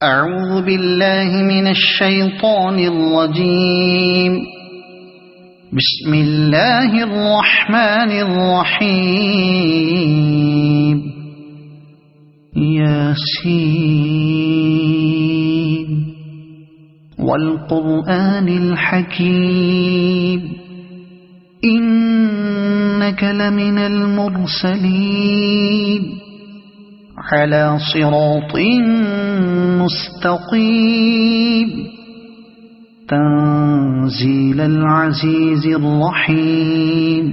أعوذ بالله من الشيطان الرجيم. بسم الله الرحمن الرحيم. ياسين والقرآن الحكيم إنك لمن المرسلين على صراط مستقيم تنزيل العزيز الرحيم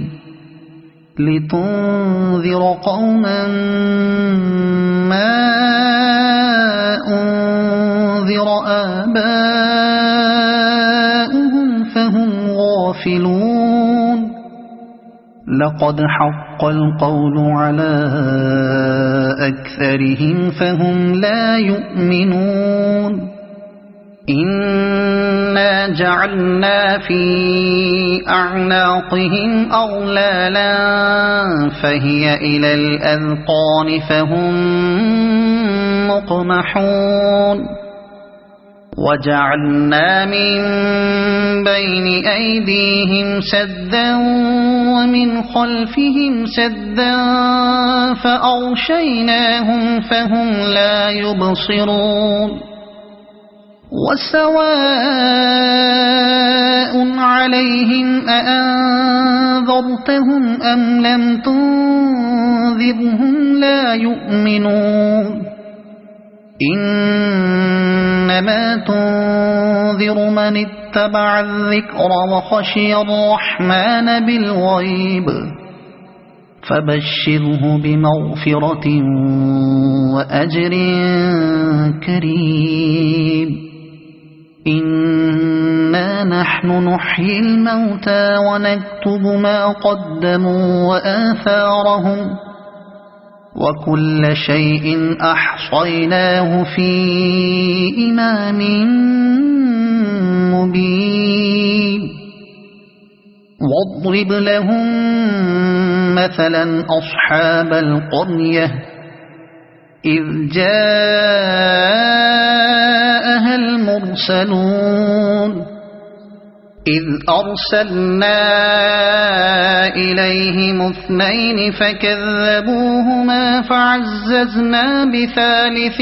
لتنذر قوما ما أنذر آباؤهم فهم غافلون. لقد حق القول على أكثرهم فهم لا يؤمنون. إنا جعلنا في أعناقهم أغلالا فهي إلى الأذقان فهم مقمحون. وجعلنا من بين أيديهم سدا ومن خلفهم سدا فأغشيناهم فهم لا يبصرون. وسواء عليهم أأنذرتهم أم لم تنذرهم لا يؤمنون. إنما تنذر من اتبع الذكر وخشي الرحمن بالغيب فبشره بمغفرة وأجر كريم. إنا نحن نحيي الموتى ونكتب ما قدموا وآثارهم وكل شيء أحصيناه في إمام مبين. واضرب لهم مثلا أصحاب القرية إذ جاءها المرسلون إذ أرسلنا إليهم اثنين فكذبوهما فعززنا بثالث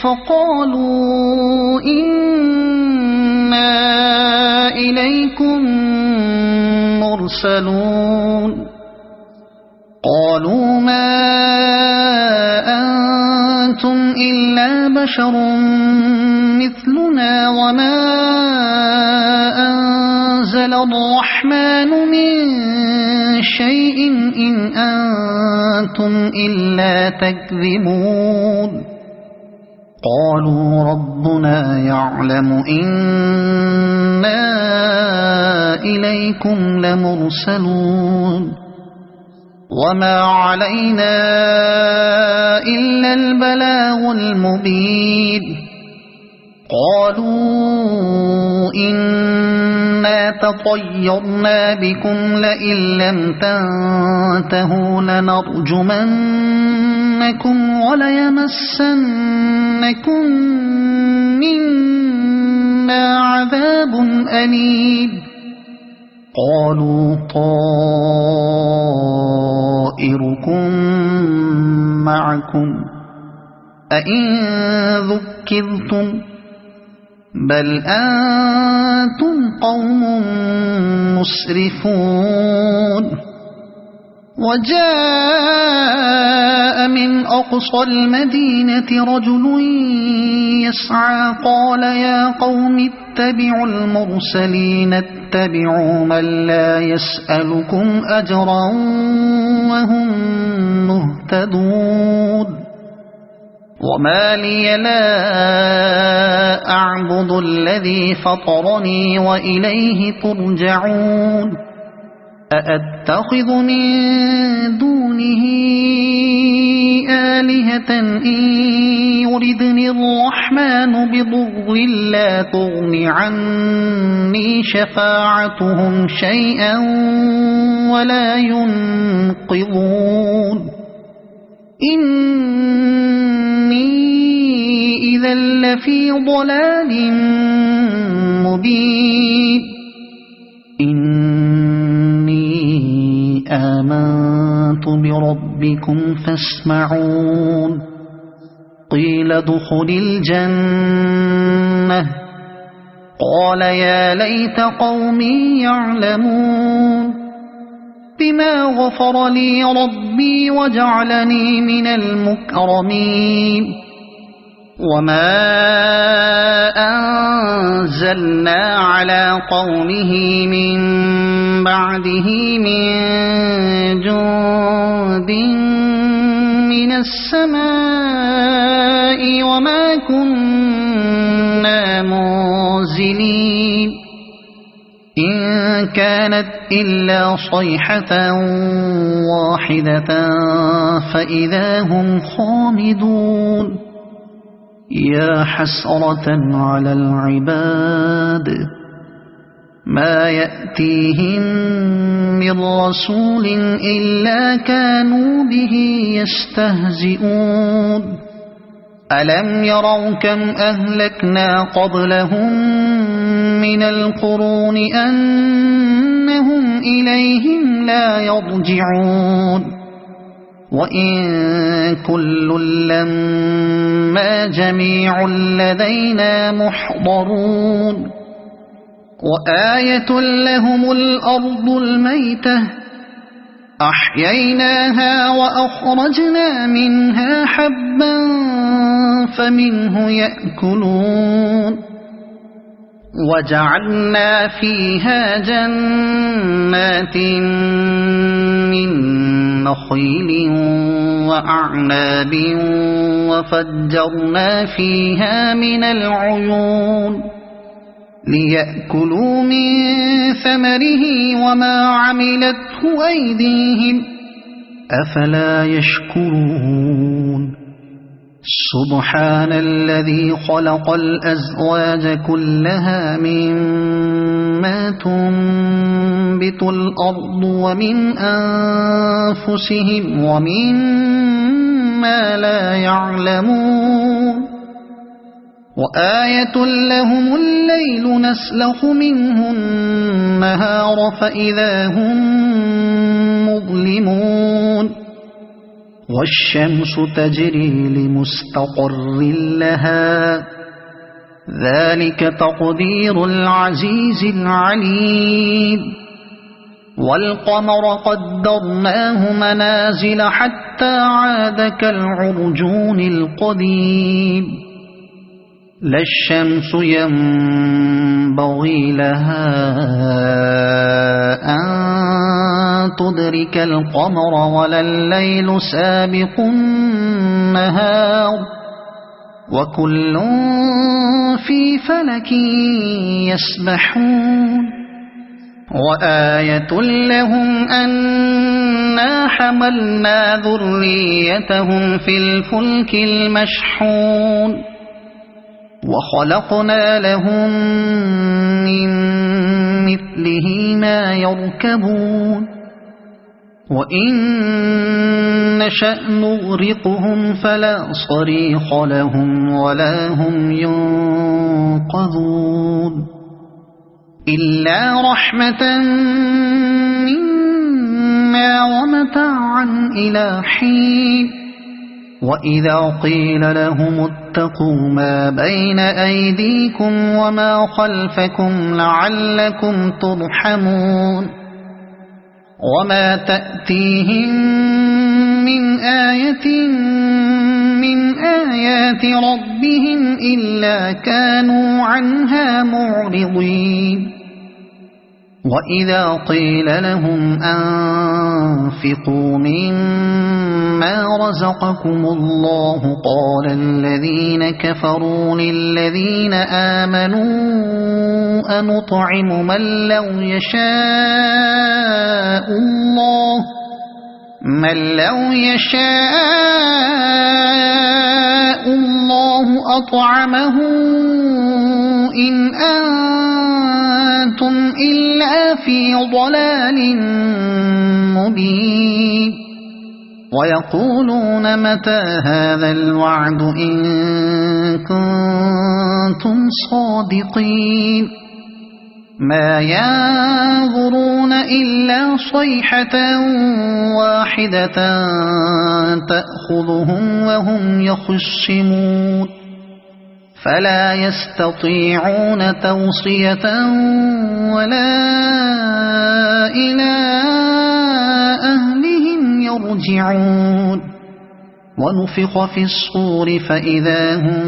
فقالوا إنا إليكم مرسلون. قالوا ما أنتم إلا بشر مثلنا وما أنزل الرحمن من شيء إن أنتم إلا تكذبون. قالوا ربنا يعلم إنا إليكم لمرسلون وما علينا إلا البلاغ المبين. قالوا إنا تطيرنا بكم لئن لم تنتهوا لنرجمنكم وليمسنكم منا عذاب أليم. قالوا طائركم معكم أئن ذكرتم بل أنتم قوم مسرفون. وجاء من أقصى المدينة رجل يسعى قال يا قوم اتبعوا المرسلين اتبعوا من لا يسألكم أجرا وهم مهتدون. وما لي لا أعبد الذي فطرني وإليه ترجعون. أأتخذ من دونه آلهة إن يردني الرحمن بضر لا تغن عني شفاعتهم شيئا ولا ينقذون. إني إذا لفي ضلال مبين إني آمنت بربكم فاسمعون قيل ادخل الجنة قال يا ليت قومي يعلمون بما غفر لي ربي وجعلني من المكرمين وما أنزلنا على قومه من بعده من جند من السماء وما كنا منزلين إن كانت إلا صيحة واحدة فإذا هم خامدون يا حسرة على العباد ما يأتيهم من رسول إلا كانوا به يستهزئون ألم يروا كم أهلكنا قبلهم من القرون أنهم إليهم لا يرجعون وإن كل لما جميع لدينا محضرون وآية لهم الأرض الميتة أحييناها وأخرجنا منها حبا فمنه يأكلون وجعلنا فيها جنات من نخيل وأعناب وفجرنا فيها من العيون ليأكلوا من ثمره وما عملته أيديهم أفلا يشكرون سبحان الذي خلق الأزواج كلها مما تنبت الأرض ومن أنفسهم ومما لا يعلمون وآية لهم الليل نسلخ منه النهار فإذا هم مظلمون والشمس تجري لمستقر لها ذلك تقدير العزيز العليم والقمر قدرناه منازل حتى عاد كالعرجون القديم لا الشمس ينبغي لها أن تدرك القمر ولا الليل سابق النهار وكل في فلك يسبحون وآية لهم أنا حملنا ذريتهم في الفلك المشحون وخلقنا لهم من مثله ما يركبون وإن نشأ نغرقهم فلا صريخ لهم ولا هم ينقذون إلا رحمة منا ومتاعا إلى حين وإذا قيل لهم اتقوا ما بين أيديكم وما خلفكم لعلكم ترحمون وما تأتيهم من آية من آيات ربهم إلا كانوا عنها معرضين وإذا قيل لهم أنفقوا مما رزقكم الله قال الذين كفروا للذين آمنوا أنطعم من لو يشاء الله أطعمه إن أنتم إلا في ضلال مبين ويقولون متى هذا الوعد إن كنتم صادقين ما ينظرون إلا صيحة واحدة تأخذهم وهم يخصمون فلا يستطيعون توصية ولا إلى أهلهم يرجعون ونفخ في الصور فإذا هم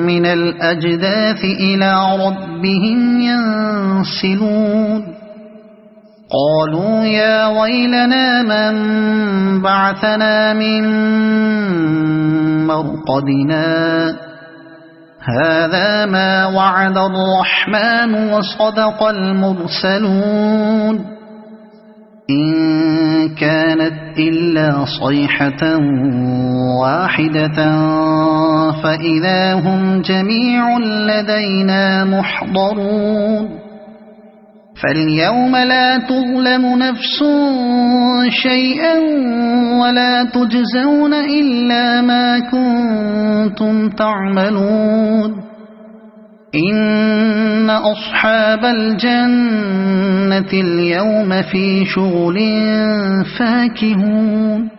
من الأجداث إلى ربهم ينسلون قالوا يا ويلنا من بعثنا من مرقدنا هذا ما وعد الرحمن وصدق المرسلون إن كانت إلا صيحة واحدة فإذا هم جميع لدينا محضرون فاليوم لا تظلم نفس شيئا ولا تجزون إلا ما كنتم تعملون إن أصحاب الجنة اليوم في شغل فاكهون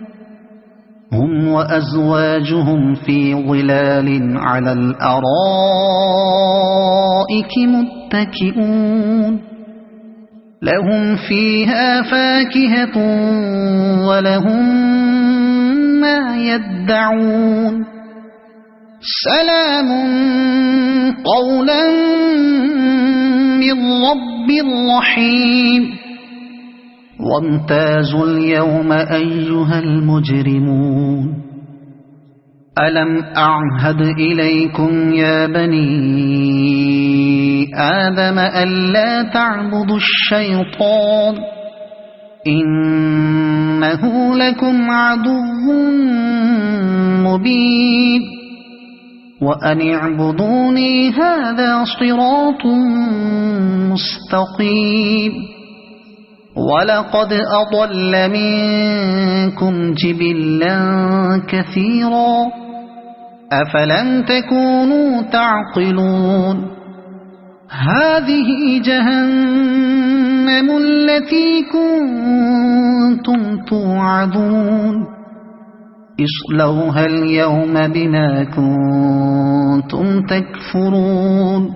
هم وأزواجهم في ظلال على الأرائك متكئون لهم فيها فاكهة ولهم ما يدعون سلام قولا من رب رحيم وامتازوا اليوم أيها المجرمون ألم أعهد إليكم يا بني آدم ألا تعبدوا الشيطان إنه لكم عدو مبين وأن اعبدوني هذا صراط مستقيم ولقد أضل منكم جبلا كثيرا أفلم تكونوا تعقلون هذه جهنم التي كنتم توعدون اصلوها اليوم بما كنتم تكفرون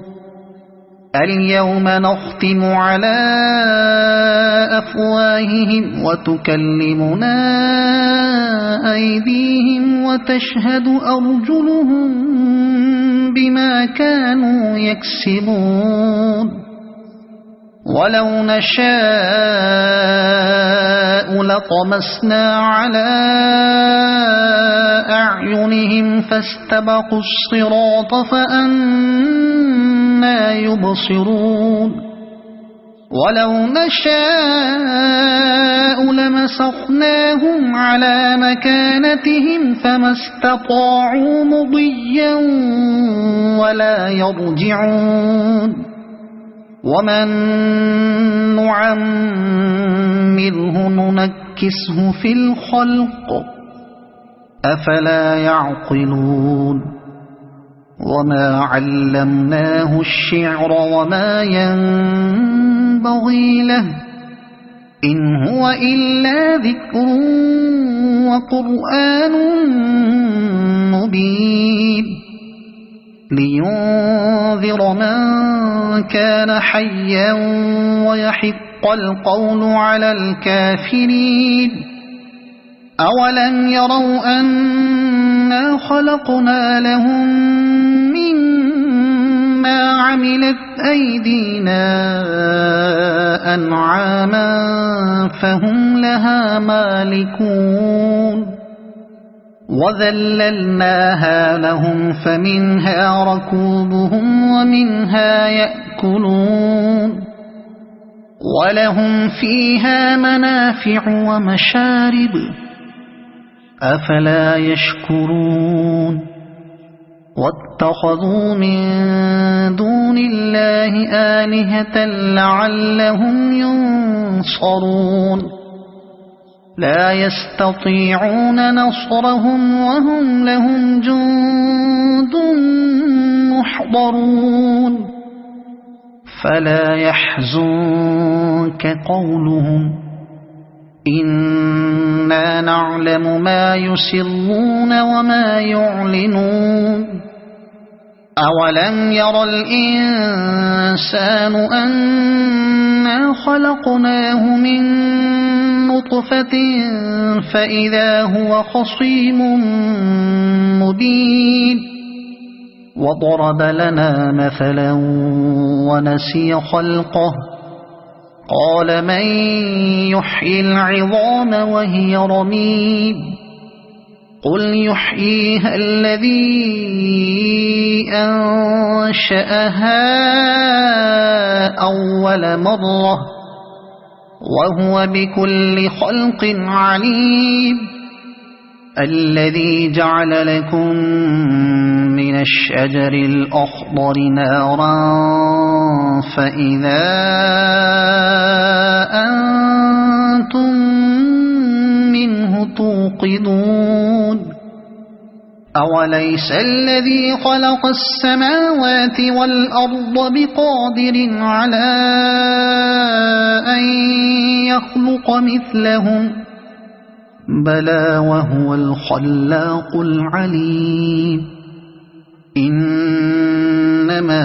اليوم نختم على أفواههم وتكلمنا أيديهم وتشهد أرجلهم بما كانوا يكسبون ولو نشاء لطمسنا على أعينهم فاستبقوا الصراط فأنى يبصرون ولو نشاء لمسخناهم على مكانتهم فما استطاعوا مضيا ولا يرجعون ومن نعمره ننكسه في الخلق أفلا يعقلون وما علمناه الشعر وما ينبغي له إن هو إلا ذكر وقرآن مبين لينذر من كان حيا ويحق القول على الكافرين أولم يروا أنا خلقنا لهم مما عملت أيدينا أنعاما فهم لها مالكون وذللناها لهم فمنها ركوبهم ومنها يأكلون ولهم فيها منافع ومشارب أفلا يشكرون واتخذوا من دون الله آلهة لعلهم ينصرون لا يستطيعون نصرهم وهم لهم جند محضرون فلا يحزنك قولهم إنا نعلم ما يسرون وما يعلنون أولم ير الإنسان أنا خلقناه من نطفة فإذا هو خصيم مبين وضرب لنا مثلا ونسي خلقه قال من يحيي العظام وهي رميم قل يحييها الذي أنشأها أول مرة وهو بكل خلق عليم الذي جعل لكم من الشجر الأخضر نارا فإذا أنتم منه توقدون أوليس الذي خلق السماوات والأرض بقادر على أن يخلق مثلهم بلى وهو الخلاق العليم إنما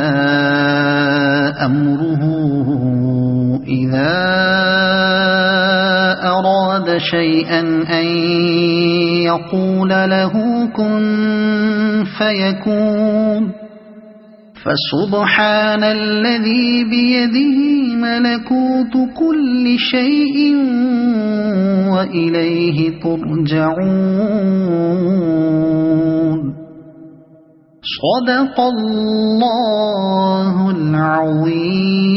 أمره إذا أراد شيئا أن يقول له كن فيكون فسبحان الذي بيده ملكوت كل شيء وإليه ترجعون صدق الله العظيم.